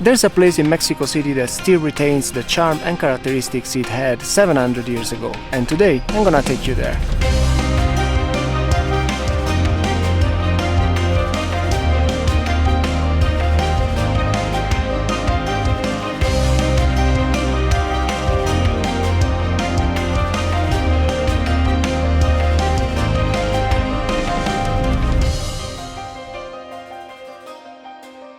There's a place in Mexico City that still retains the charm and characteristics it had 700 years ago, and today I'm gonna take you there.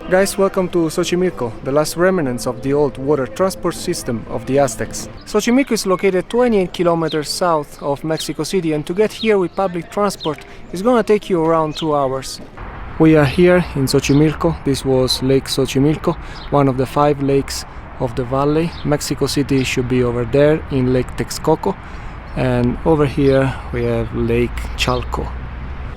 Guys, welcome to Xochimilco, the last remnants of the old water transport system of the Aztecs. Xochimilco is located 28 kilometers south of Mexico City, and to get here with public transport is gonna take you around 2 hours. We are here in Xochimilco. This was Lake Xochimilco, one of the 5 lakes of the valley. Mexico City should be over there in Lake Texcoco, and over here we have Lake Chalco.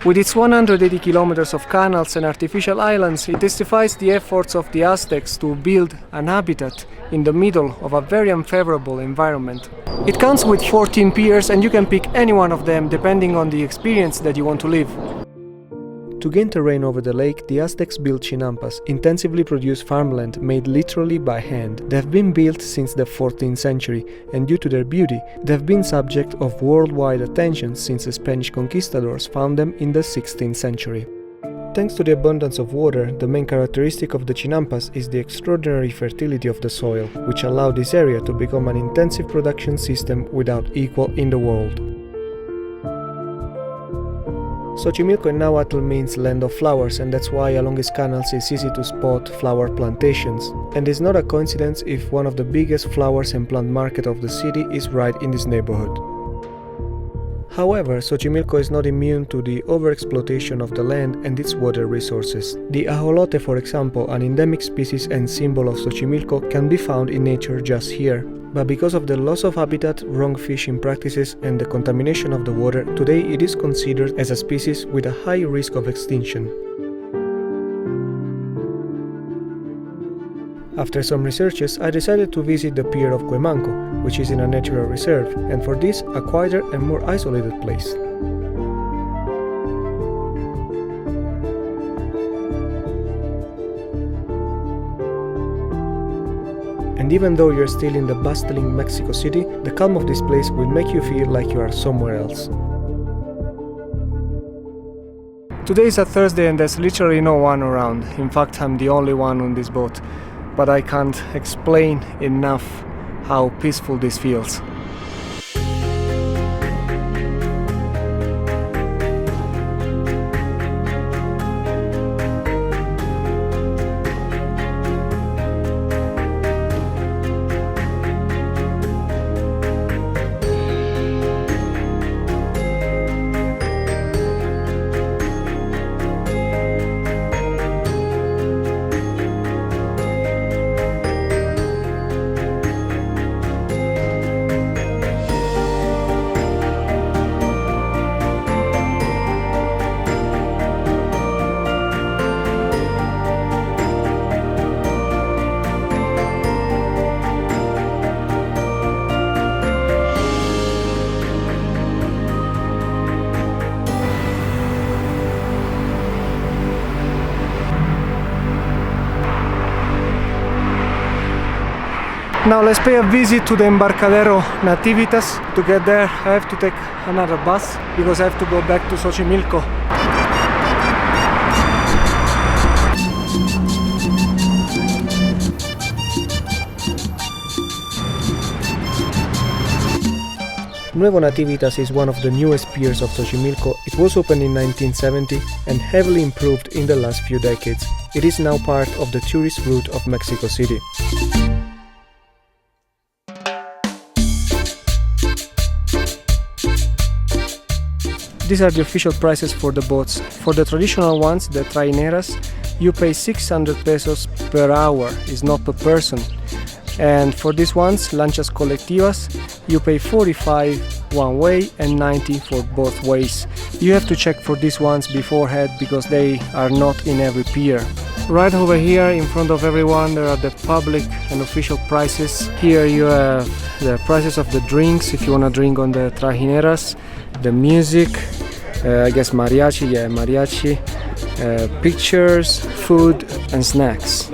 With its 180 kilometers of canals and artificial islands, it testifies the efforts of the Aztecs to build an habitat in the middle of a very unfavorable environment. It comes with 14 piers, and you can pick any one of them depending on the experience that you want to live. To gain terrain over the lake, the Aztecs built chinampas, intensively produced farmland made literally by hand. They have been built since the 14th century, and due to their beauty, they have been subject of worldwide attention since the Spanish conquistadors found them in the 16th century. Thanks to the abundance of water, the main characteristic of the chinampas is the extraordinary fertility of the soil, which allowed this area to become an intensive production system without equal in the world. Xochimilco in Nahuatl means land of flowers, and that's why along its canals it's easy to spot flower plantations. And it's not a coincidence if one of the biggest flowers and plant market of the city is right in this neighborhood. However, Xochimilco is not immune to the overexploitation of the land and its water resources. The ajolote, for example, an endemic species and symbol of Xochimilco, can be found in nature just here. But because of the loss of habitat, wrong fishing practices, and the contamination of the water, today it is considered as a species with a high risk of extinction. After some researches, I decided to visit the pier of Cuemanco, which is in a natural reserve, and for this, a quieter and more isolated place. And even though you're still in the bustling Mexico City, the calm of this place will make you feel like you are somewhere else. Today is a Thursday and there's literally no one around. In fact, I'm the only one on this boat. But I can't explain enough how peaceful this feels. Now let's pay a visit to the Embarcadero Nativitas. To get there I have to take another bus because I have to go back to Xochimilco. Nuevo Nativitas is one of the newest piers of Xochimilco. It was opened in 1970 and heavily improved in the last few decades. It is now part of the tourist route of Mexico City. These are the official prices for the boats. For the traditional ones, the traineras, you pay 600 pesos per hour, is not per person. And for these ones, lanchas colectivas, you pay 45 one way and 90 for both ways. You have to check for these ones beforehand because they are not in every pier. Right over here in front of everyone there are the public and official prices. Here you have the prices of the drinks if you want to drink on the trajineras, the music, I guess mariachi, yeah, mariachi, pictures, food and snacks.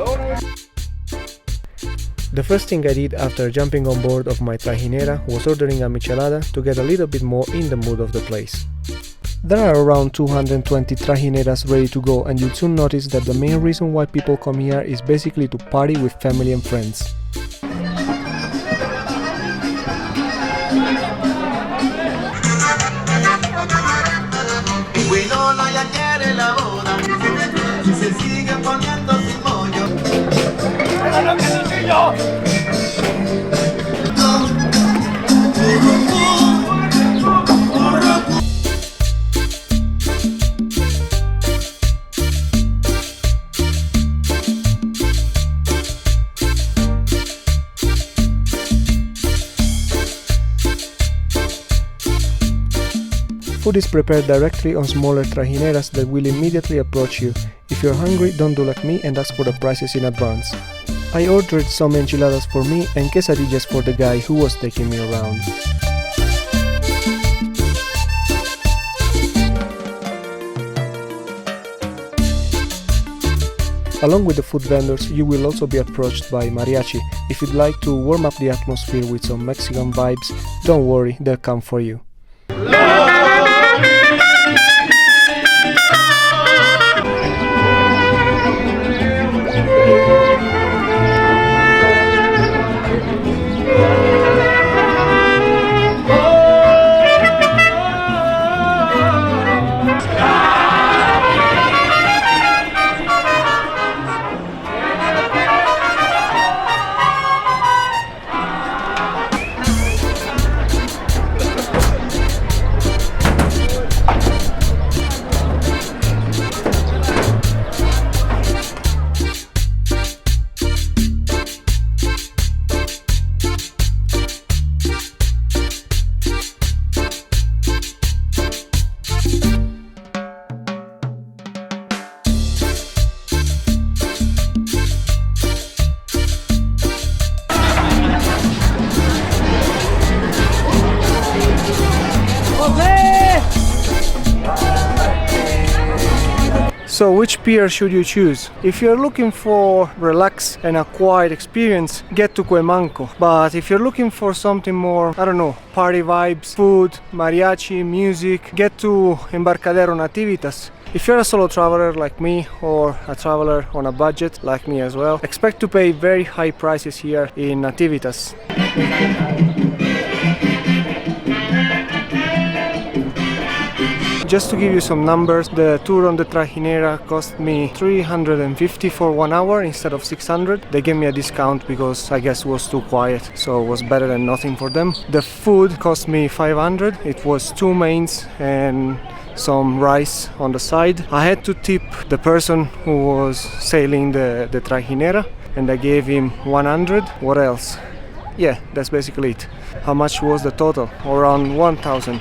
The first thing I did after jumping on board of my trajinera was ordering a michelada to get a little bit more in the mood of the place. There are around 220 trajineras ready to go, and you'll soon notice that the main reason why people come here is basically to party with family and friends. Food is prepared directly on smaller trajineras that will immediately approach you. If you're hungry, don't do like me and ask for the prices in advance. I ordered some enchiladas for me and quesadillas for the guy who was taking me around. Along with the food vendors, you will also be approached by mariachi. If you'd like to warm up the atmosphere with some Mexican vibes, don't worry, they'll come for you. So which pier should you choose? If you're looking for relax and a quiet experience, get to Cuemanco. But if you're looking for something more, I don't know, party vibes, food, mariachi, music, get to Embarcadero Nativitas. If you're a solo traveler like me or a traveler on a budget like me as well, expect to pay very high prices here in Nativitas. Just to give you some numbers, the tour on the Trajinera cost me 350 for 1 hour instead of 600. They gave me a discount because I guess it was too quiet, so it was better than nothing for them. The food cost me 500. It was 2 mains and some rice on the side. I had to tip the person who was sailing the Trajinera and I gave him 100. What else? Yeah, that's basically it. How much was the total? Around 1,000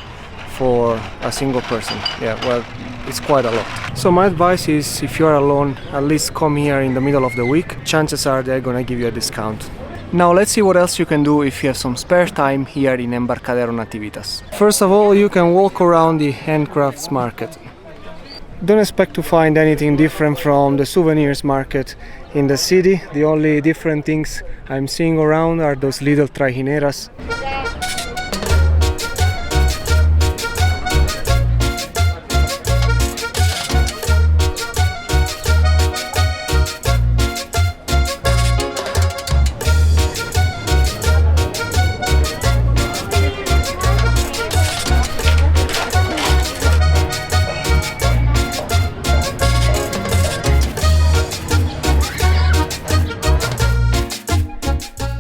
for a single person. Yeah, well, it's quite a lot. So my advice is, if you're alone, at least come here in the middle of the week. Chances are they're gonna give you a discount. Now let's see what else you can do if you have some spare time here in Embarcadero Nativitas. First of all, you can walk around the handcrafts market. Don't expect to find anything different from the souvenirs market in the city. The only different things I'm seeing around are those little trajineras.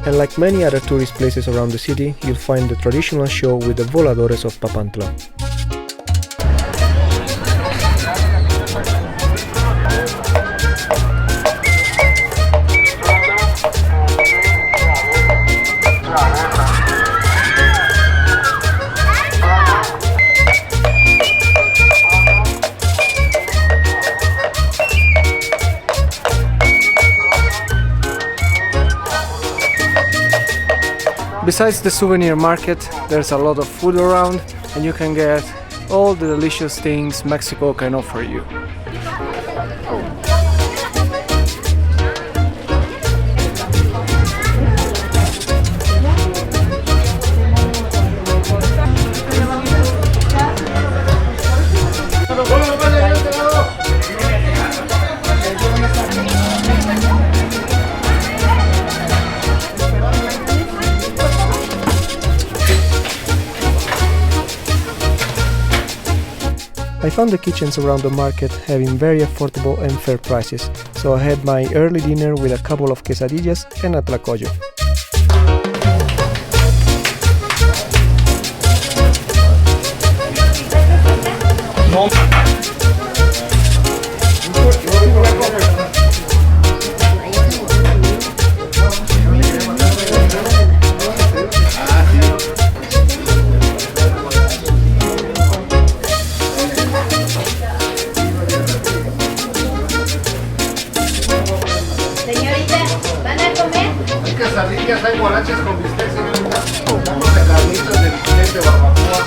And like many other tourist places around the city, you'll find the traditional show with the voladores of Papantla. Besides the souvenir market, there's a lot of food around and you can get all the delicious things Mexico can offer you. I found the kitchens around the market having very affordable and fair prices, so I had my early dinner with a couple of quesadillas and a tlacoyo. Quesadillas, hay guaraches con bistec, señorita. Vamos de carnitas de bistec de barbacoa.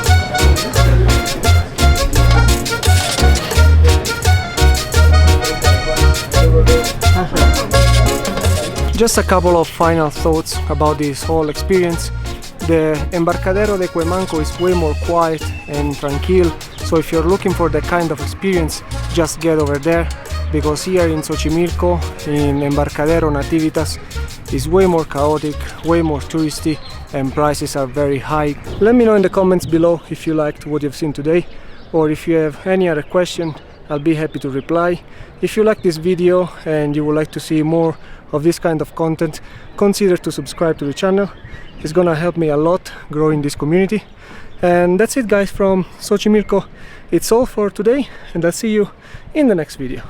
Just a couple of final thoughts about this whole experience. The Embarcadero de Cuemanco is way more quiet and tranquil, so if you're looking for that kind of experience, just get over there, because here in Xochimilco, in Embarcadero Nativitas, is way more chaotic, way more touristy, and prices are very high. Let me know in the comments below if you liked what you've seen today, or if you have any other question, I'll be happy to reply. If you like this video and you would like to see more of this kind of content, consider to subscribe to the channel. It's gonna help me a lot growing this community. And that's it, guys, from Xochimilco. It's all for today, and I'll see you in the next video.